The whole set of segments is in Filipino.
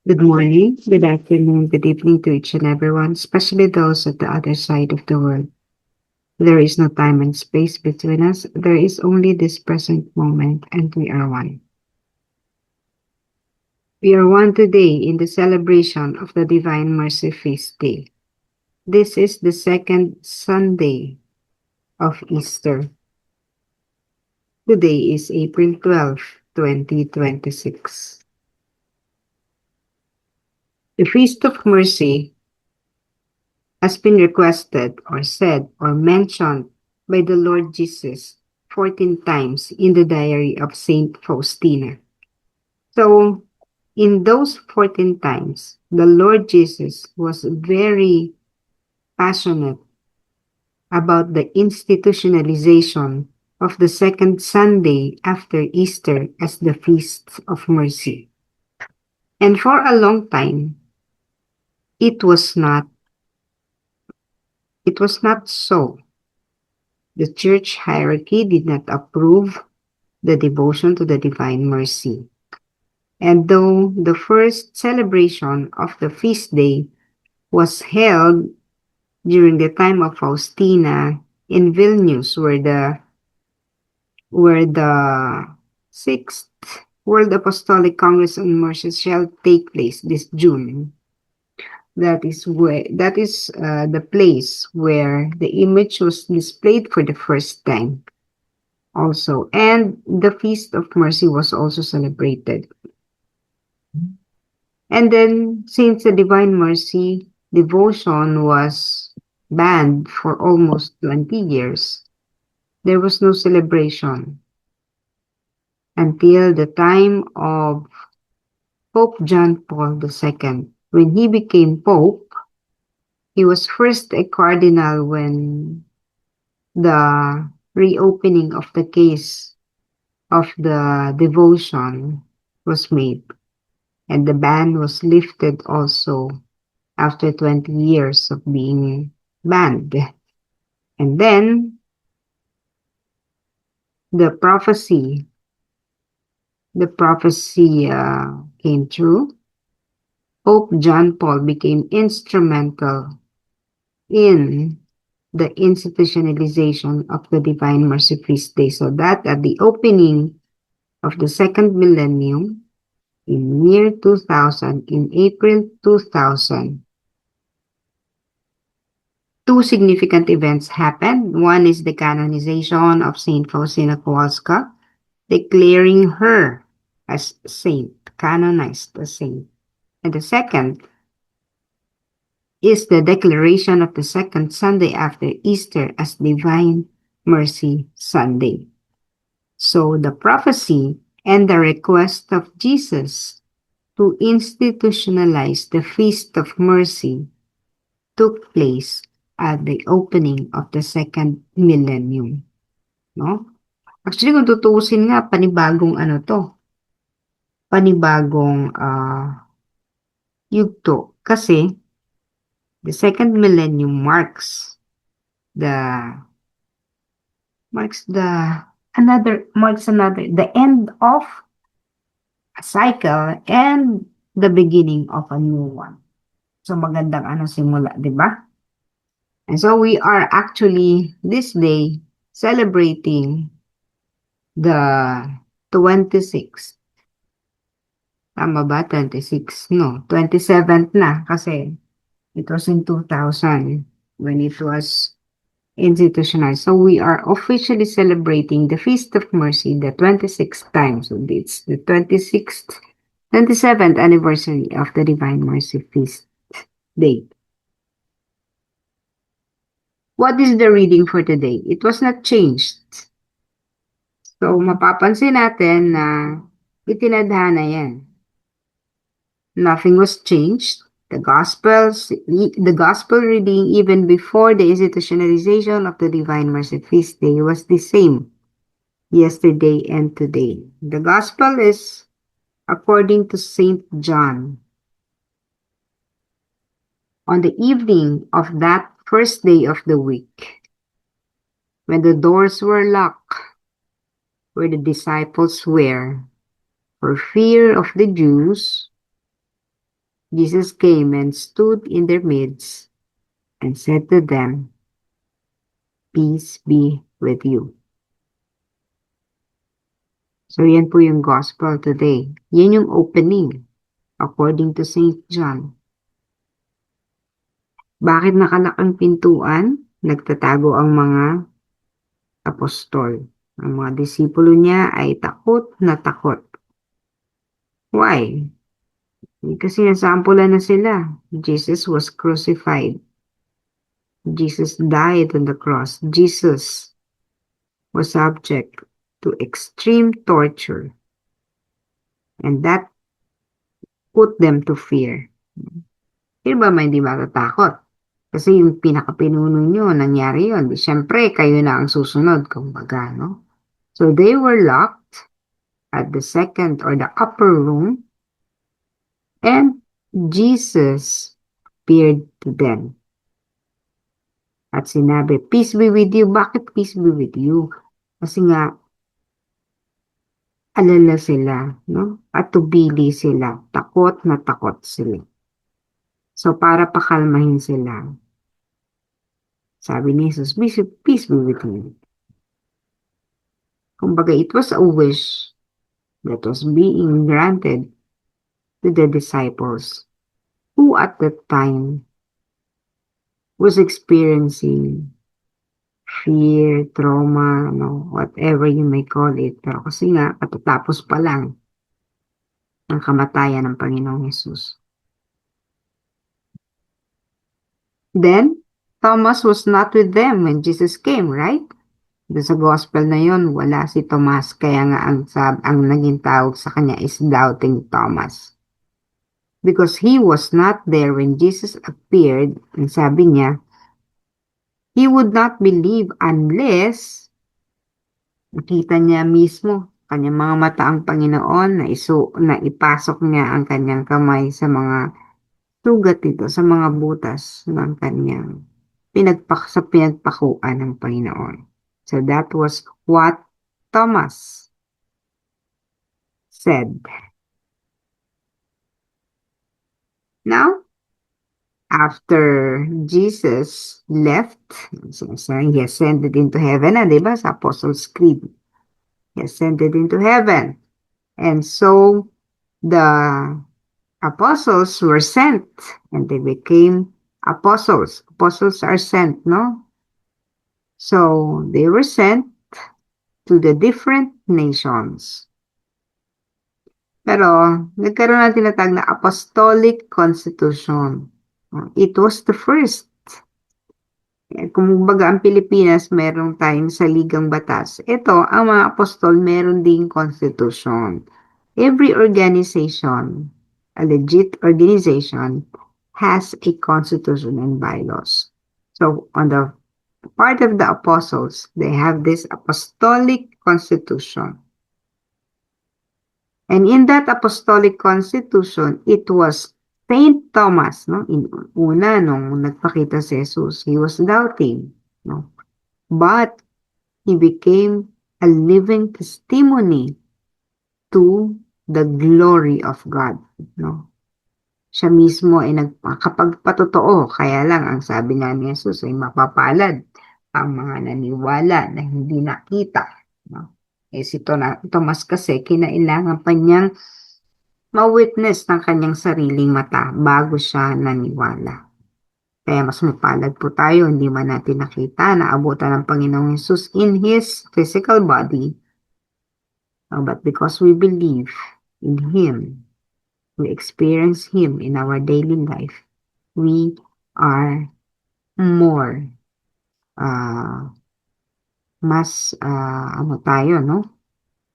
Good morning, good afternoon, good evening to each and everyone, especially those at the other side of the world. There is no time and space between us. There is only this present moment, and we are one. We are one today in the celebration of the Divine Mercy Feast Day. This is the second Sunday of Easter. Today is April 12, 2026. The Feast of Mercy has been requested or said or mentioned by the Lord Jesus 14 times in the diary of Saint Faustina. So, in those 14 times, the Lord Jesus was very passionate about the institutionalization of the second Sunday after Easter as the Feast of Mercy. And for a long time, it was not it was not so. The church hierarchy did not approve the devotion to the Divine Mercy. And though the first celebration of the feast day was held during the time of Faustina in Vilnius, where the Sixth World Apostolic Congress on Mercy shall take place this June. That is the place where the image was displayed for the first time also, and the Feast of Mercy was also celebrated. And then, since the Divine Mercy devotion was banned for almost 20 years, there was no celebration until the time of Pope John Paul II. When he became Pope, he was first a cardinal when the reopening of the case of the devotion was made. And the ban was lifted also after 20 years of being banned. And then the prophecy, the prophecy came true. Pope John Paul became instrumental in the institutionalization of the Divine Mercy Feast Day, so that at the opening of the second millennium, in year 2000, in April 2000, two significant events happened. One is the canonization of Saint Faustina Kowalska, declaring her as saint, canonized as saint. And the second is the declaration of the second Sunday after Easter as Divine Mercy Sunday. So the prophecy and the request of Jesus to institutionalize the Feast of Mercy took place at the opening of the second millennium. No? Actually, kung tutuusin nga, panibagong ano to, panibagong yugto. Kasi, the second millennium the the end of a cycle and the beginning of a new one. So magandang simula, 'di ba? And so we are actually this day celebrating the 26th. Tama ba? 26? No, 27th na kasi it was in 2000 when it was institutionalized. So we are officially celebrating the Feast of Mercy the 26th time. So it's the 27th anniversary of the Divine Mercy Feast Day. What is the reading for today? It was not changed. So mapapansin natin na itinadhana yan. Nothing was changed. The gospel reading even before the institutionalization of the Divine Mercy Feast Day was the same yesterday and today. The gospel is according to Saint John. On the evening of that first day of the week, when the doors were locked, where the disciples were, for fear of the Jews, Jesus came and stood in their midst and said to them, "Peace be with you." So yan po yung gospel today. Yan yung opening according to Saint John. Bakit nakalak ang pintuan? Nagtatago ang mga apostol. Ang mga disipulo niya ay takot na takot. Why? Kasi nasampulan na sila. Jesus was crucified. Jesus died on the cross. Jesus was subject to extreme torture. And that put them to fear. Sino ba may hindi matatakot? Kasi yung pinakapinuno nyo, nangyari yun. Siyempre, kayo na ang susunod, kumbaga, no? So they were locked at the second or the upper room, and Jesus appeared to them. At sinabi, "Peace be with you." Bakit peace be with you? Kasi nga, alala sila, no? At tubili sila. Takot na takot sila. So, para pakalmahin sila, sabi ni Jesus, "Peace be with you." Kumbaga, it was a wish that was being granted to the disciples who at that time was experiencing fear, trauma, no, whatever you may call it. Pero kasi nga, katatapos pa lang ng kamatayan ng Panginoong Hesus. Then, Thomas was not with them when Jesus came, right? Doon sa gospel na yon, wala si Tomas, kaya nga ang naging tawag sa kanya is Doubting Thomas. Because he was not there when Jesus appeared, ang sabi niya, he would not believe unless nakita niya mismo kanyang mga mata ang Panginoon na ipasok niya ang kanyang kamay sa mga sugat nito, sa mga butas ng kanyang pinagpakuan ng Panginoon. So that was what Thomas said. Now, after Jesus left, he ascended into heaven, diba sa Apostles' Creed? He ascended into heaven. And so, the apostles were sent, and they became apostles. Apostles are sent, no? So, they were sent to the different nations. Pero, nagkaroon na tinatag na Apostolic Constitution. It was the first. Kumbaga, ang Pilipinas, meron tayong saligang batas. Ito, ang mga apostol, meron ding constitution. Every organization, a legit organization, has a constitution and bylaws. So, on the part of the apostles, they have this apostolic constitution. And in that apostolic constitution, it was Saint Thomas, no? Una, nung nagpakita si Jesus, he was doubting, no? But he became a living testimony to the glory of God, no? Siya mismo ay nagpakapagpatotoo, kaya lang ang sabi nga ni Jesus ay mapapalad ang mga naniwala na hindi nakita, no? Si Thomas kasi kinailangan pa niyang ma-witness ng kanyang sariling mata bago siya naniwala. Kaya mas mapalad po tayo, hindi man natin nakita na abutan ng Panginoong Hesus in His physical body. But because we believe in Him, we experience Him in our daily life, we are more, ano tayo, no?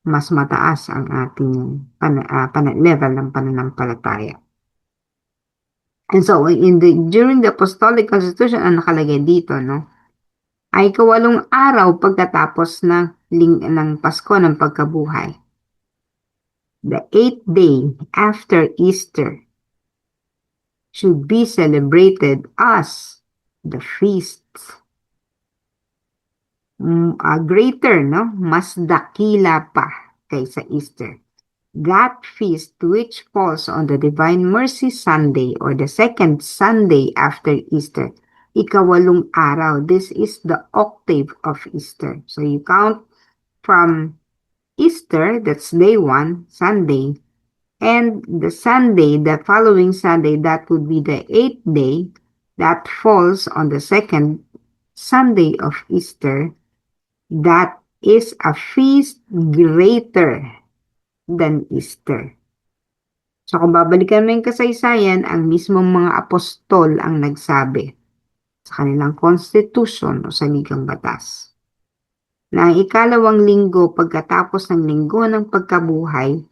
Mas mataas ang ating level ng pananampalataya. And so, during the Apostolic Constitution, ang nakalagay dito, no, ay 8 araw pagkatapos ng Pasko ng Pagkabuhay. The 8th day after Easter should be celebrated as the feast. Greater, no? Mas dakila pa kaysa Easter. That feast, which falls on the Divine Mercy Sunday or the second Sunday after Easter, ikawalong araw. This is the octave of Easter. So you count from Easter, that's day 1, Sunday, and the Sunday, the following Sunday, that would be the 8th day, that falls on the second Sunday of Easter. That is a feast greater than Easter. So kung babalikan mo yung kasaysayan, ang mismong mga apostol ang nagsabi sa kanilang constitution o saligang batas na ang ikalawang linggo pagkatapos ng linggo ng pagkabuhay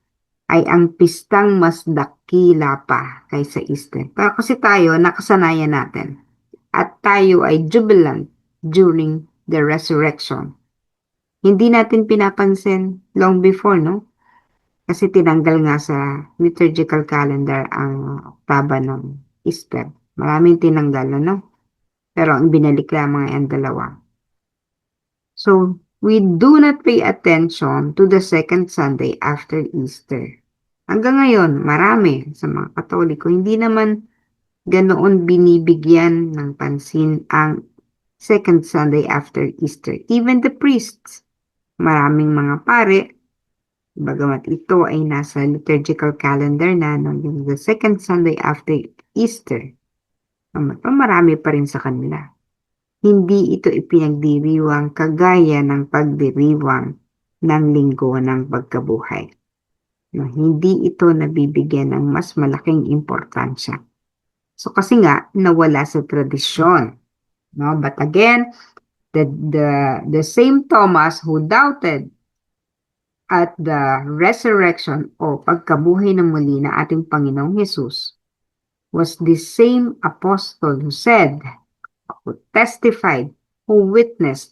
ay ang pistang mas dakila pa kaysa Easter. Pero kasi tayo, nakasanayan natin at tayo ay jubilant during the resurrection. Hindi natin pinapansin long before, no? Kasi tinanggal nga sa liturgical calendar ang oktaba ng Easter. Maraming tinanggal, no? Pero ang binalik lamang ay ang dalawa. So, we do not pay attention to the second Sunday after Easter. Hanggang ngayon, marami sa mga Katoliko, hindi naman ganoon binibigyan ng pansin ang second Sunday after Easter. Even the priests, maraming mga pare, bagamat ito ay nasa liturgical calendar na yung the second Sunday after Easter, marami pa rin sa kanila. Hindi ito ipinagdiriwang kagaya ng pagdiriwang ng linggo ng pagkabuhay. No, hindi ito nabibigyan ng mas malaking importansya. So kasi nga, nawala sa tradisyon. No? But again, the same Thomas who doubted at the resurrection o pagkabuhay ng muli na ating Panginoong Jesus was the same apostle who said, who testified, who witnessed,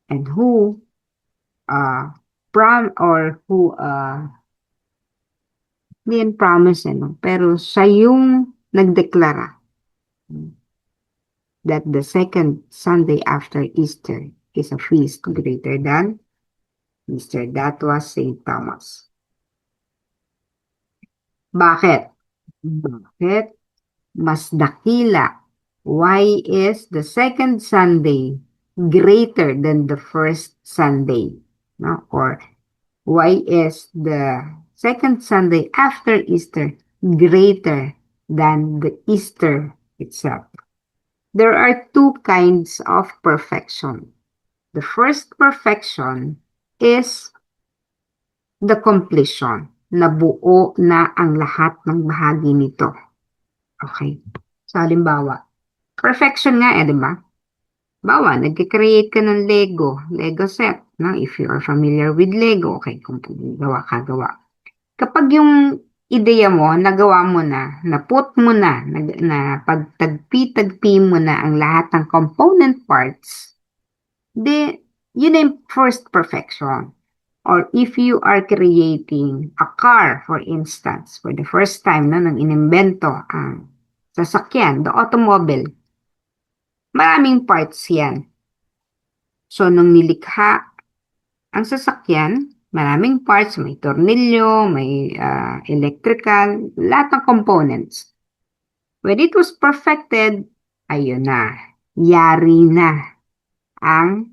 and who hindi yan promise, pero siya yung nagdeklara that the second Sunday after Easter is a feast greater than Easter. That was St. Thomas. Bakit? Bakit? Mas dakila. Why is the second Sunday greater than the first Sunday? No? Or why is the second Sunday after Easter greater than the Easter itself? There are two kinds of perfection. The first perfection is the completion. Nabuo na ang lahat ng bahagi nito. Okay. So, halimbawa, perfection nga di ba? Bawa, nag-create ka ng Lego set. No? If you are familiar with Lego, okay, kung gawa ka, gawa. Kapag yung ideya mo, nagawa mo na, naput mo na pagtagpi-tagpi mo na ang lahat ng component parts, yun yung first perfection. Or if you are creating a car, for instance, for the first time nang inimbento ang sasakyan, the automobile, maraming parts yan. So, nung nilikha ang sasakyan, maraming parts, may tornilyo, may electrical, lahat ng components. When it was perfected, ayun na, yari na ang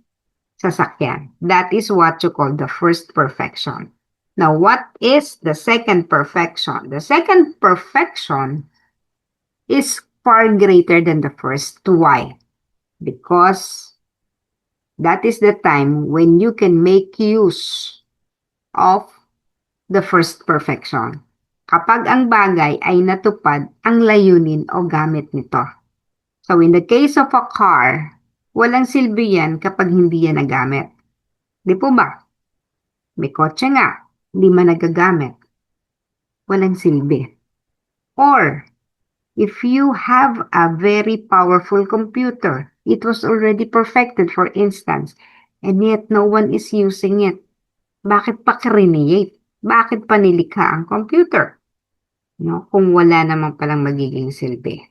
sasakyan. That is what you call the first perfection. Now, what is the second perfection? The second perfection is far greater than the first. Why? Because that is the time when you can make use of the first perfection. Kapag ang bagay ay natupad ang layunin o gamit nito. So, in the case of a car, walang silbi yan kapag hindi yan nagamit. Di po ba? May kotse nga, hindi man nagagamit. Walang silbi. Or, if you have a very powerful computer, it was already perfected, for instance, and yet no one is using it. Bakit pa create? Bakit pa nilikha ang computer? No? Kung wala naman palang magiging silbi.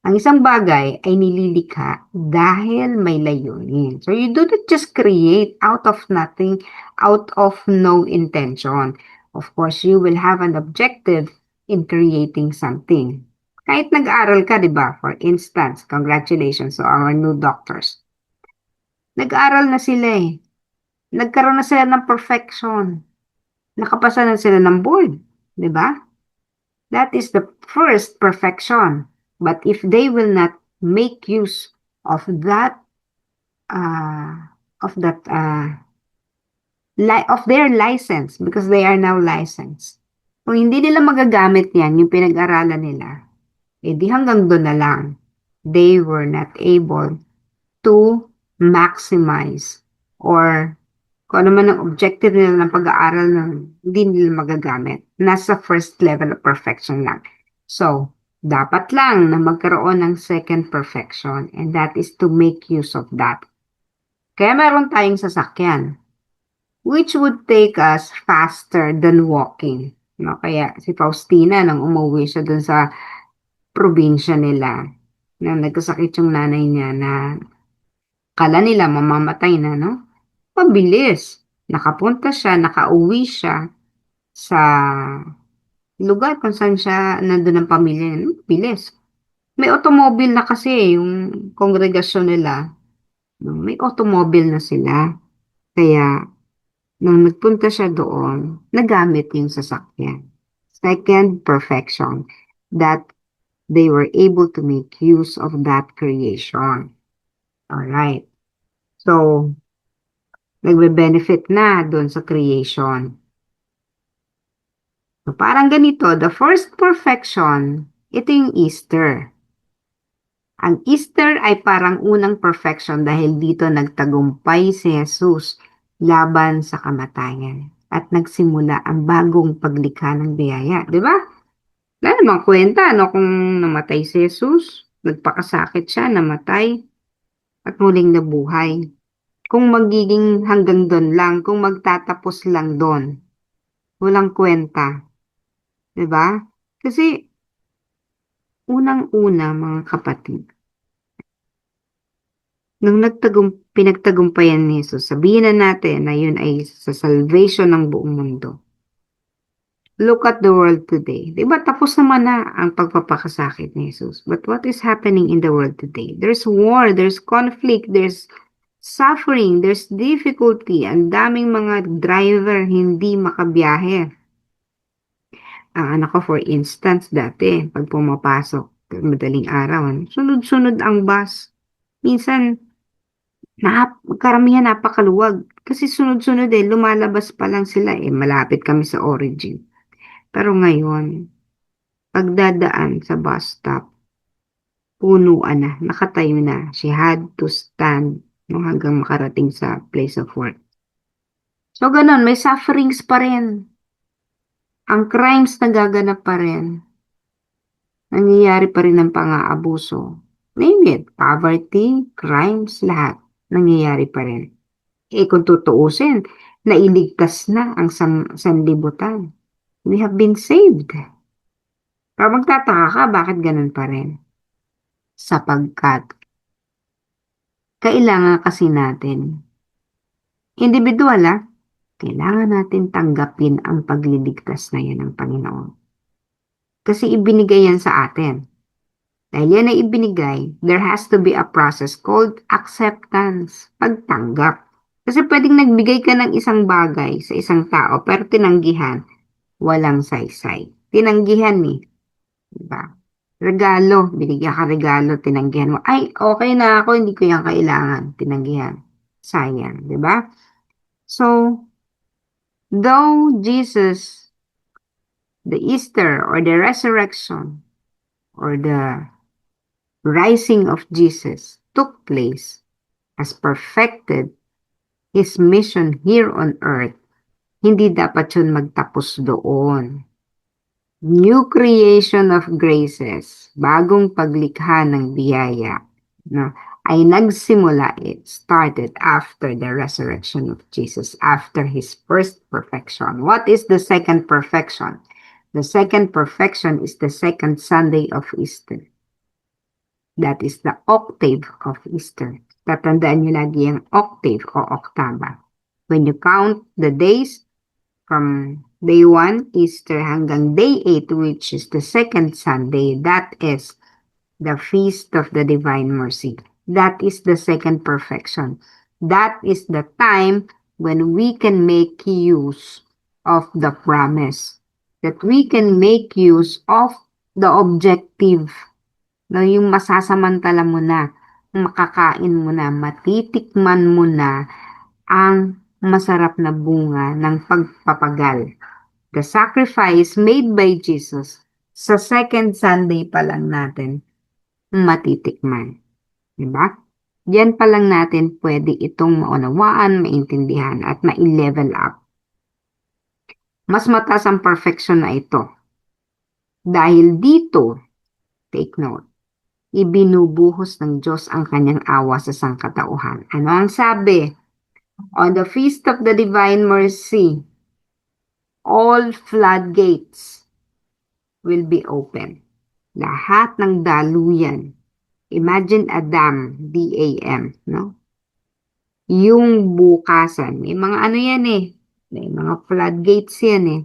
Ang isang bagay ay nililikha dahil may layunin. So you do not just create out of nothing, out of no intention. Of course, you will have an objective in creating something. Kahit nag-aral ka, di ba? For instance, congratulations to our new doctors. Nag-aral na sila eh. Nagkaroon na sila ng perfection. Nakapasa na sila ng board. Di ba? That is the first perfection. But if they will not make use of that, of that, of their license, because they are now licensed. Kung hindi nila magagamit yan, yung pinag-aralan nila, di hanggang doon na lang. They were not able to maximize or kung ano man ang objective nila ng pag-aaral na hindi nila magagamit. Nasa first level of perfection lang. So, dapat lang na magkaroon ng second perfection and that is to make use of that. Kaya meron tayong sasakyan which would take us faster than walking. No? Kaya si Faustina, nang umuwi siya dun sa probinsya nila, na nagkasakit yung nanay niya na kala nila mamamatay na, no? Pabilis. Nakapunta siya, nakauwi siya sa lugar kung saan siya nandun ang pamilya niya. Bilis. May automobile na kasi yung kongregasyon nila. No? May automobile na sila. Kaya, nung nagpunta siya doon, nagamit yung sasakyan. Second, perfection. That they were able to make use of that creation. Alright. So, nagbe-benefit na doon sa creation. So, parang ganito, the first perfection, ito yung Easter. Ang Easter ay parang unang perfection dahil dito nagtagumpay si Jesus laban sa kamatayan at nagsimula ang bagong paglikha ng biyaya. Di ba? Wala namang kwenta, no? Kung namatay si Jesus, nagpakasakit siya, namatay, at muling nabuhay. Kung magiging hanggang doon lang, kung magtatapos lang doon, walang kwenta. Diba? Kasi, unang-una, mga kapatid, nung pinagtagumpayan ni Jesus, sabihin na natin na yun ay sa salvation ng buong mundo. Look at the world today. Diba tapos naman na ang pagpapakasakit ni Jesus? But what is happening in the world today? There's war, there's conflict, there's suffering, there's difficulty. Ang daming mga driver hindi makabiyahe. Ang anak ko, for instance, dati, pag pumapasok, madaling araw, sunod-sunod ang bus. Minsan, karamihan napakaluwag. Kasi sunod-sunod lumalabas pa lang sila malapit kami sa origin. Pero ngayon, pagdadaan sa bus stop, punuan na, nakatayo na. She had to stand hanggang makarating sa place of work. So, ganun, may sufferings pa rin. Ang crimes nagaganap pa rin. Nangyayari pa rin ang pang-aabuso. Name it, poverty, crimes, lahat. Nangyayari pa rin. Kung tutuusin, nailigtas na ang sanlibutan. We have been saved. Pero magtataka ka, bakit ganun pa rin? Sapagkat, kailangan kasi natin, individual kailangan natin tanggapin ang pagliligtas na yan ng Panginoon. Kasi ibinigay yan sa atin. Dahil yan ay ibinigay, there has to be a process called acceptance, pagtanggap. Kasi pwedeng nagbigay ka ng isang bagay sa isang tao, pero tinanggihan, walang saysay. Tinanggihan diba? Regalo, binigyan ka regalo, tinanggihan mo. Ay, okay na ako, hindi ko yan kailangan. Tinanggihan. Sayang, diba? So, though Jesus, the Easter or the resurrection or the rising of Jesus took place, has perfected His mission here on earth, hindi dapat yun magtapos doon. New creation of graces, bagong paglikha ng biyaya, no, ay nagsimula, it started after the resurrection of Jesus, after His first perfection. What is the second perfection? The second perfection is the second Sunday of Easter. That is the octave of Easter. Tatandaan niyo lagi ang octave o oktaba. When you count the days from day 1, Easter, hanggang day 8, which is the second Sunday, that is the Feast of the Divine Mercy. That is the second perfection. That is the time when we can make use of the promise. That we can make use of the objective. No, yung masasamantala mo na, makakain mo na, matitikman mo na ang masarap na bunga ng pagpapagal. The sacrifice made by Jesus sa second Sunday pa lang natin matitikman. Diba? Diyan pa lang natin pwede itong maunawaan, maintindihan, at ma-level up. Mas mataas ang perfection na ito. Dahil dito, take note, ibinubuhos ng Diyos ang kanyang awa sa sangkatauhan. Ano ang sabi? On the Feast of the Divine Mercy, all floodgates will be open. Lahat ng daluyan. Imagine a dam, D-A-M, no? Yung bukasan, may mga ano yan eh. May mga floodgates yan eh.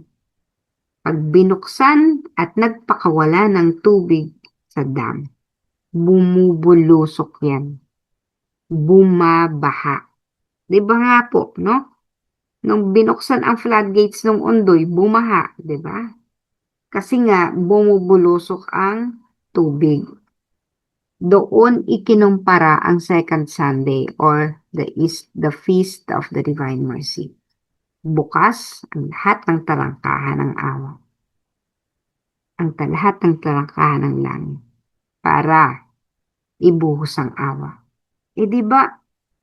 Pag binuksan at nagpakawala ng tubig sa dam, bumubulusok yan. Bumabaha. Di ba nga po, no? Nung binuksan ang floodgates ng Ondoy, bumaha, di ba? Kasi nga, bumubulusok ang tubig. Doon ikinumpara ang second Sunday or the Feast of the Divine Mercy. Bukas ang lahat ng talangkahan ng awa. Ang lahat ng talangkahan ng langit para ibuhos ang awa. Di ba,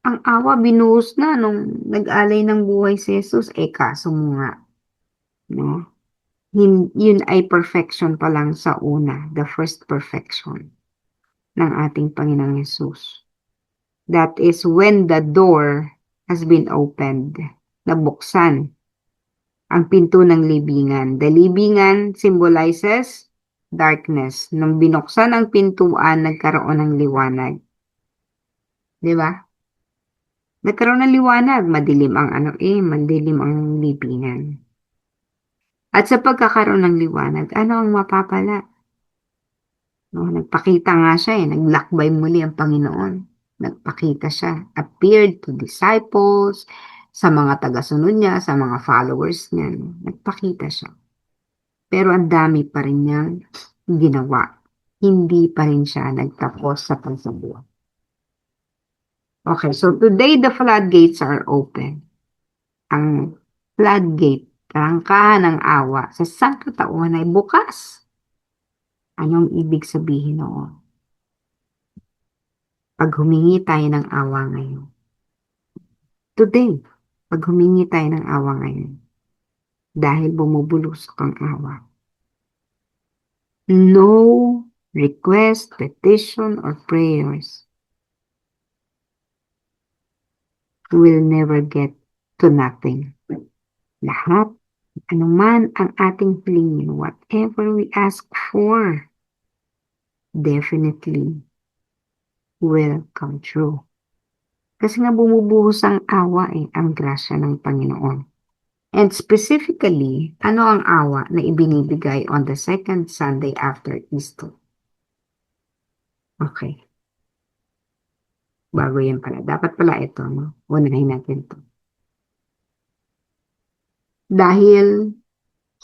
ang awa binuhos na nung nag-alay ng buhay si Jesus, kaso mo nga, no? Yun ay perfection pa lang sa una, the first perfection ng ating Panginoong Jesus. That is when the door has been opened, nabuksan ang pinto ng libingan. The libingan symbolizes darkness. Nung binuksan ang pintuan, nagkaroon ng liwanag. Di ba? Nagkaroon ng liwanag, madilim ang madilim ang libingan. At sa pagkakaroon ng liwanag, ano ang mapapala? No, nagpakita nga siya naglakbay muli ang Panginoon. Nagpakita siya, appeared to disciples, sa mga tagasunod niya, sa mga followers niya. Nagpakita siya. Pero ang dami pa rin niyang ginawa. Hindi pa rin siya nagtapos sa pagsabuhay. Okay, so today the floodgates are open. Ang floodgate, tarangkahan ng awa sa sangkatauhan ay bukas. Anong ibig sabihin noon? Pag humingi tayo ng awa ngayon. Today, pag humingi tayo ng awa ngayon, dahil bumubulusok ang awa. No request, petition, or prayers will never get to nothing. Lahat, anuman ang ating hilingin, whatever we ask for, definitely will come true. Kasi nga bumubuhos ang awa ang grasya ng Panginoon. And specifically, ano ang awa na ibinibigay on the second Sunday after Easter? Okay. Bago yan pala. Dapat pala ito, no? Unahin natin to. Dahil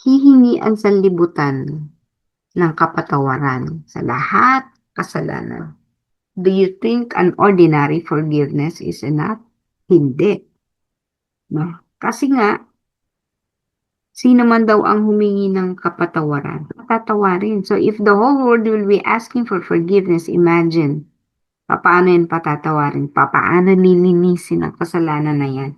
hihingi ang sanlibutan ng kapatawaran sa lahat kasalanan. Do you think an ordinary forgiveness is enough? Hindi. No? Kasi nga, sino man daw ang humingi ng kapatawaran, patatawarin. So if the whole world will be asking for forgiveness, imagine, paano yan patatawarin? Paano lilinisin ang kasalanan na yan?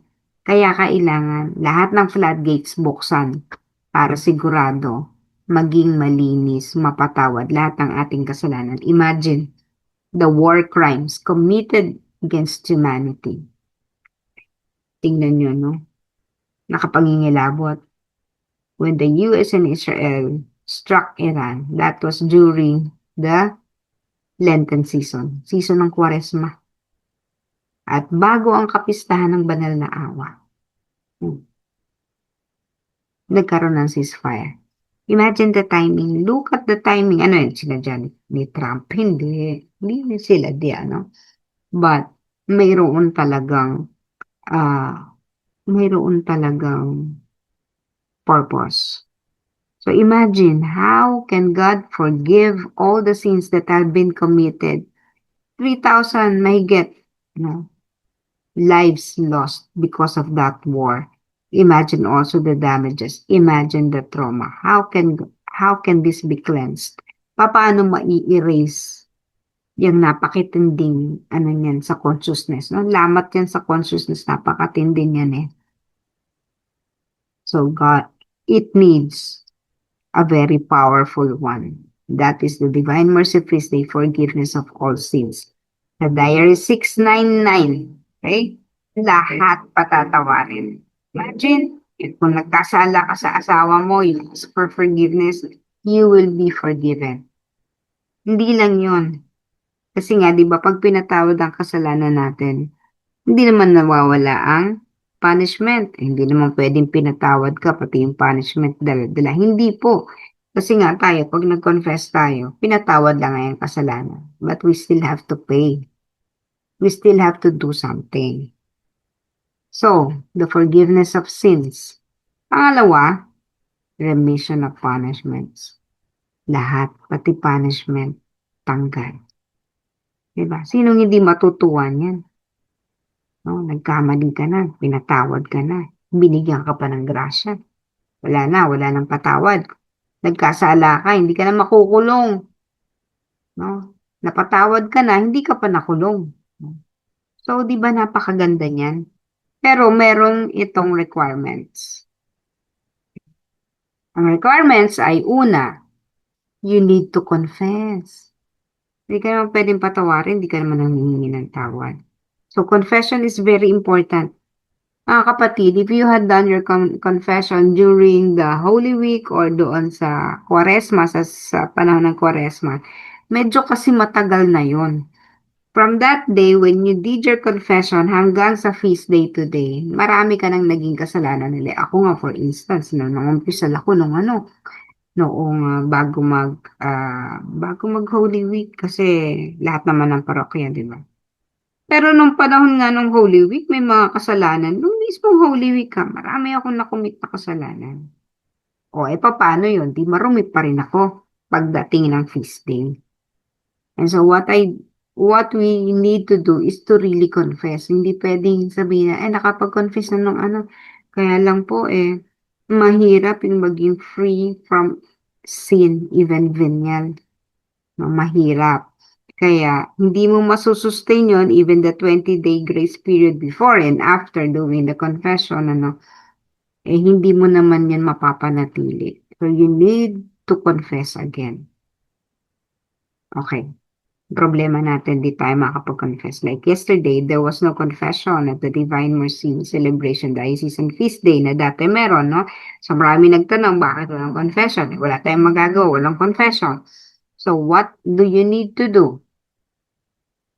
Kaya kailangan lahat ng floodgates buksan para sigurado maging malinis, mapatawad lahat ng ating kasalanan. Imagine the war crimes committed against humanity. Tingnan nyo, no? Nakapangingilabot. When the US and Israel struck Iran, that was during the Lenten season, season ng Kwaresma. At bago ang kapistahan ng banal na awa, nagkaroon ng ceasefire. Imagine the timing. Look at the timing. Ano yun sila dyan? Ni Trump? Hindi. Hindi sila di ano. But, mayroon talagang, mayroon talagang purpose. So imagine, how can God forgive all the sins that have been committed? 3,000 mahigit, no, lives lost because of that war. Imagine also the damages. Imagine the trauma. How can this be cleansed? Paano mai-erase yung napakatinding ano niyan sa consciousness, no? Lamat yan sa consciousness, napakatindi niyan eh. So God, it needs a very powerful one. That is the Divine Mercy Feast Day, forgiveness of all sins. Sa Diary 699, okay? Lahat patatawarin. Imagine, kung nagkasala ka sa asawa mo, you ask for forgiveness, you will be forgiven. Hindi lang yun. Kasi nga, di ba, pag pinatawad ang kasalanan natin, hindi naman nawawala ang punishment. Hindi naman pwedeng pinatawad ka, pati yung punishment dala. Hindi po. Kasi nga tayo, pag nag-confess tayo, pinatawad lang ang kasalanan. But we still have to pay. We still have to do something. So, the forgiveness of sins. Pangalawa, remission of punishments. Lahat, pati punishment, tanggal. Diba? Sinong hindi matutuwa niyan? No, nagkamali ka na, pinatawad ka na, binigyan ka pa ng grasya. Wala nang patawad. Nagkasala ka, hindi ka na makukulong. No? Napatawad ka na, hindi ka pa nakulong. So, di ba napakaganda niyan? Pero merong itong requirements. Ang requirements ay una, you need to confess. Hindi ka naman pwedeng patawarin, hindi ka naman nanghihingi ng tawad. So, confession is very important. Kapatid, if you had done your confession during the Holy Week or doon sa Kwaresma, sa panahon ng Kwaresma, medyo kasi matagal na yon. From that day, when you did your confession hanggang sa feast day today, marami ka nang naging kasalanan nila. Ako nga, for instance, nung umpisal ako noong bago mag Holy Week, kasi lahat naman ng parokya, di ba? Pero nung panahon nga nung Holy Week, may mga kasalanan. Nung mismong Holy Week marami akong nakumit na kasalanan. O, paano yun? Di marumi pa rin ako pagdating ng feast day. And so, what we need to do is to really confess. Hindi pwedeng sabihin na, nakapag-confess na ng ano. Kaya lang po, mahirap yung maging free from sin, even venial. No, mahirap. Kaya, hindi mo masusustain yun even the 20-day grace period before and after doing the confession, hindi mo naman yan mapapanatili. So, you need to confess again. Okay. Problema natin, di tayo makapag-confess. Like yesterday, there was no confession at the Divine Mercy Celebration Diocesan Feast Day na dati meron, no? So, marami nagtanong, bakit walang confession? Wala tayong magagawa, walang confession. So, what do you need to do?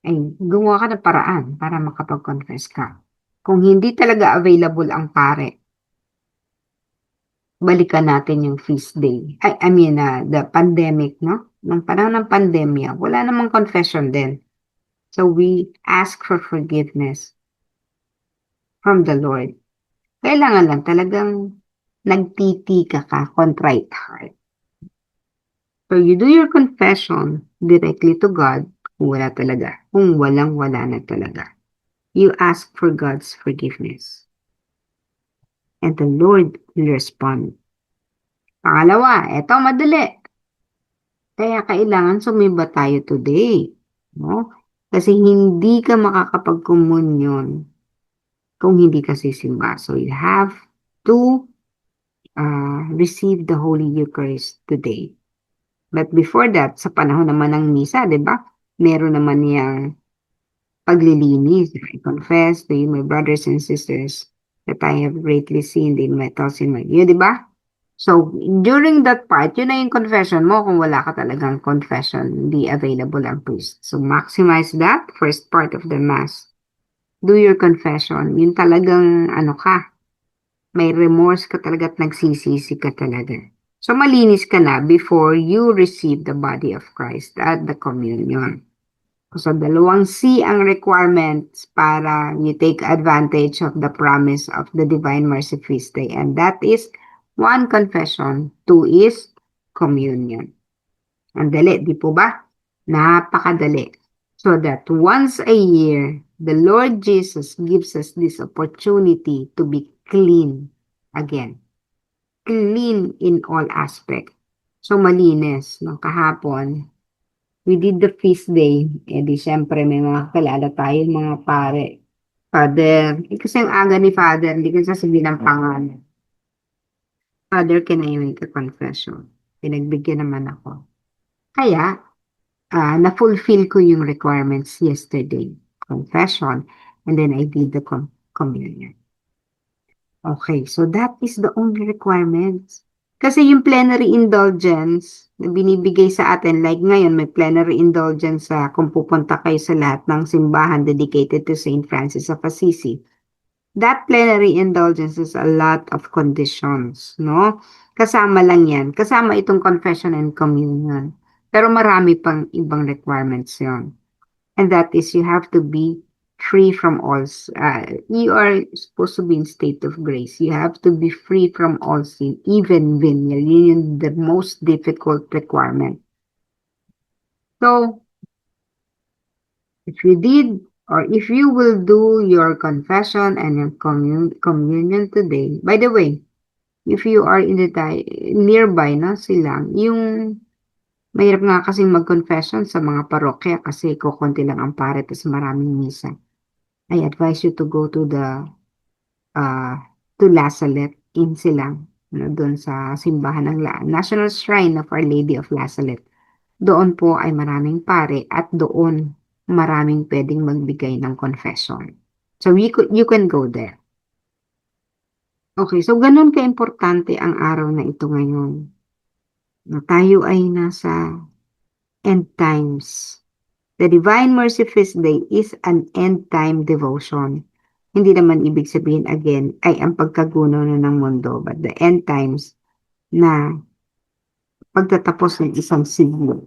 Ay gumawa ka ng paraan para makapag-confess ka. Kung hindi talaga available ang pare, balikan natin yung feast day. The pandemic, no? Nung panahon ng pandemya, wala namang confession din. So we ask for forgiveness from the Lord. Kailangan lang talagang nagtitika ka, contrite heart. So you do your confession directly to God kung wala talaga. Kung walang-wala na talaga. You ask for God's forgiveness. And the Lord will respond. Pangalawa, eto madali. Kaya kailangan sumimba tayo today. No? Kasi hindi ka makakapag-communion kung hindi ka sisimba. So you have to receive the Holy Eucharist today. But before that, sa panahon naman ng misa, di ba? Meron naman niyang paglilinis. I confess to you, my brothers and sisters, that I have greatly sinned in my thoughts and my... Yun, di ba? So, during that part, yun na yung confession mo kung wala ka talagang confession, hindi available ang priest. So, maximize that first part of the Mass. Do your confession. Yun talagang, ano ka, may remorse ka talaga at nagsisisi ka talaga. So, malinis ka na before you receive the body of Christ at the communion. So, dalawang C ang requirements para you take advantage of the promise of the Divine Mercy Feast Day. And that is one, confession. Two is communion. Ang dali, di po ba? Napakadali. So that once a year, the Lord Jesus gives us this opportunity to be clean again. Clean in all aspects. So, malinis. No? Kahapon, we did the feast day. Eh di syempre may mga kilala tayo, mga pare. Father, kasi ang aga ni Father, hindi ko sasabihin ang pangalan. Father, can I make a confession? Pinagbigyan naman ako. Kaya, na-fulfill ko yung requirements yesterday. Confession. And then I did the communion. Okay, so that is the only requirements. Kasi yung plenary indulgence na binibigay sa atin, like ngayon may plenary indulgence sa kung pupunta kayo sa lahat ng simbahan dedicated to Saint Francis of Assisi. That plenary indulgence is a lot of conditions, no? Kasama lang yan. Kasama itong confession and communion. Pero marami pang ibang requirements yon. And that is you have to be free from all, you are supposed to be in state of grace. You have to be free from all sin, even venial. Yun the most difficult requirement. So, if you did, or if you will do your confession and your communion today, by the way, if you are in the nearby na sila, yung mahirap nga kasing mag-confession sa mga parokya kasi kukunti lang ang pare tapos maraming misa. I advise you to go uh, to La Salette in Silang, doon sa simbahan ng National Shrine of Our Lady of La Salette. Doon po ay maraming pare at doon maraming pwedeng magbigay ng confession. So you can go there. Okay, so ganun ka-importante ang araw na ito ngayon. Na tayo ay nasa end times. The Divine Mercy Feast Day is an end-time devotion. Hindi naman ibig sabihin again ay ang pagkaguno na ng mundo, but the end times na pagtatapos ng isang siglo.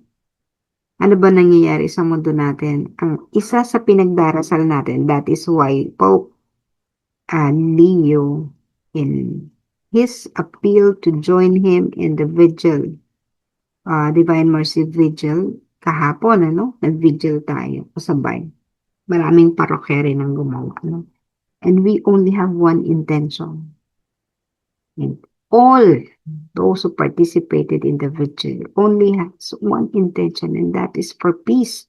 Ano ba nangyayari sa mundo natin? Ang isa sa pinagdarasal natin, that is why Pope Leo in his appeal to join him in the vigil, Divine Mercy Vigil, kahapon, nag-vigil tayo kasabay. Maraming parokya rin ang gumawa. And we only have one intention. And all those who participated in the vigil only has one intention, and that is for peace,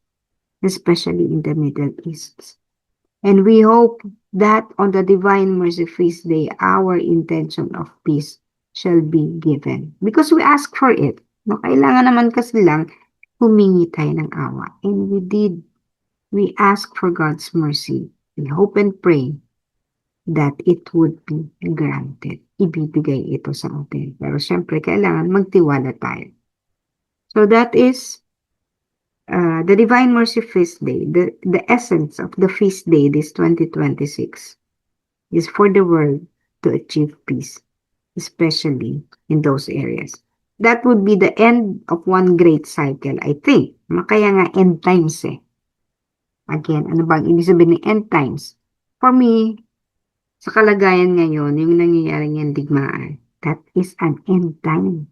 especially in the Middle East. And we hope that on the Divine Mercy Feast Day, our intention of peace shall be given. Because we ask for it. No, kailangan naman kasi lang humingi tayo ng awa. And we did. We ask for God's mercy. We hope and pray that it would be granted. Ibibigay ito sa atin. Pero syempre, kailangan magtiwala tayo. So that is the Divine Mercy Feast Day. The essence of the feast day this 2026 is for the world to achieve peace, especially in those areas. That would be the end of one great cycle, I think. Kaya nga end times eh. Again, ano bang ibig sabihin ng end times? For me, sa kalagayan ngayon, yung nangyayaring yung digmaan, that is an end time.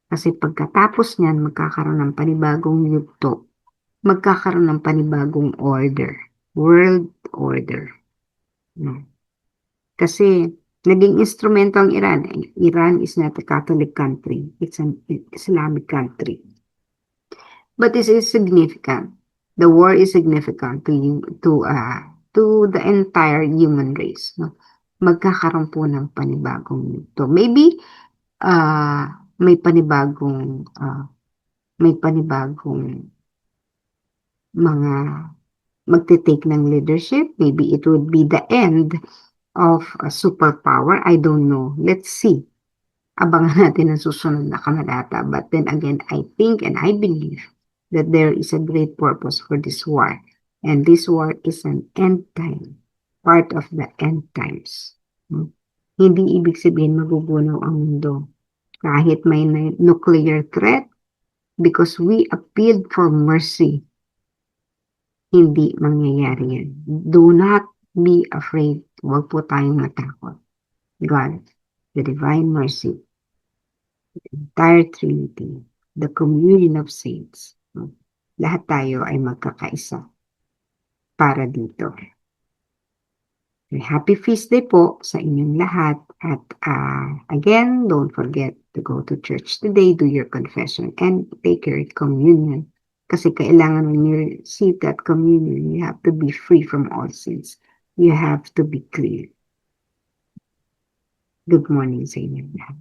Kasi pagkatapos niyan, magkakaroon ng panibagong yugto. Magkakaroon ng panibagong order. World order. No? Kasi naging instrumento ang Iran. Iran is not a Catholic country. It's an Islamic country. But this is significant. The war is significant to the entire human race. No? Magkakaroon po ng panibagong yugto. Maybe may panibagong mga magte-take ng leadership. Maybe it would be the end of a superpower. I don't know. Let's see. abangan natin ang susunod na kabanata. But then again, I think and I believe that there is a great purpose for this war. And this war is an end time, part of the end times. Hmm? Hindi ibig sabihin magugunaw ang mundo. Kahit may nuclear threat, because we appealed for mercy, hindi mangyayari yan. Do not be afraid. Huwag po tayong matakot. God, the divine mercy, entire Trinity, the communion of saints. Lahat tayo ay magkakaisa para dito. Happy feast day po sa inyong lahat. At again, don't forget to go to church today, do your confession, and take your communion. Kasi kailangan when you receive that communion, you have to be free from all sins. You have to be clear. Good morning sa inyong lahat.